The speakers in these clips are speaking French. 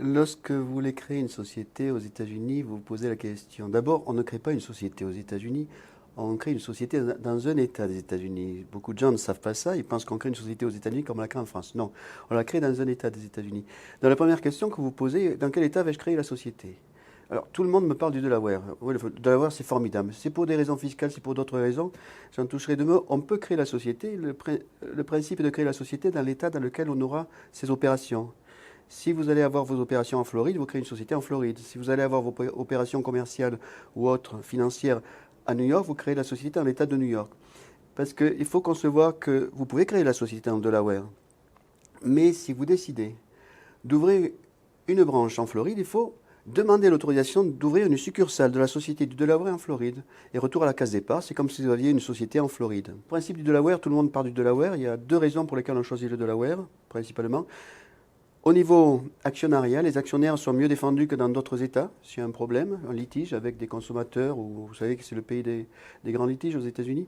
Lorsque vous voulez créer une société aux États-Unis, vous vous posez la question. D'abord, on ne crée pas une société aux États-Unis, on crée une société dans un État des États-Unis. Beaucoup de gens ne savent pas ça, ils pensent qu'on crée une société aux États-Unis comme on la crée en France. Non, on la crée dans un État des États-Unis. Dans la première question que vous posez, dans quel État vais-je créer la société? Alors, tout le monde me parle du Delaware. Oui, le Delaware, c'est formidable. C'est pour des raisons fiscales, c'est pour d'autres raisons. J'en toucherai deux mots. On peut créer la société. Le principe est de créer la société dans l'État dans lequel on aura ses opérations. Si vous allez avoir vos opérations en Floride, vous créez une société en Floride. Si vous allez avoir vos opérations commerciales ou autres financières à New York, vous créez la société dans l'État de New York. Parce qu'il faut concevoir que vous pouvez créer la société en Delaware. Mais si vous décidez d'ouvrir une branche en Floride, il faut demander l'autorisation d'ouvrir une succursale de la société du Delaware en Floride. Et retour à la case départ, c'est comme si vous aviez une société en Floride. Le principe du Delaware, tout le monde parle du Delaware. Il y a deux raisons pour lesquelles on choisit le Delaware, principalement. Au niveau actionnariat, les actionnaires sont mieux défendus que dans d'autres États. S'il y a un problème, un litige avec des consommateurs, ou vous savez que c'est le pays des grands litiges aux États-Unis.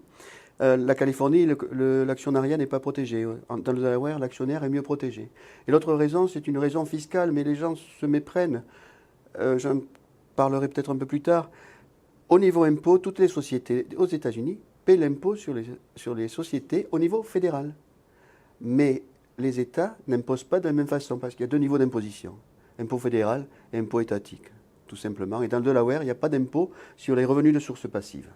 La Californie, l'actionnariat n'est pas protégé. Dans le Delaware, l'actionnaire est mieux protégé. Et l'autre raison, c'est une raison fiscale, mais les gens se méprennent. J'en parlerai peut-être un peu plus tard. Au niveau impôt, toutes les sociétés aux États-Unis paient l'impôt sur les sociétés au niveau fédéral. Mais les États n'imposent pas de la même façon, parce qu'il y a deux niveaux d'imposition. Impôt fédéral et impôt étatique, tout simplement. Et dans le Delaware, il n'y a pas d'impôt sur les revenus de source passive.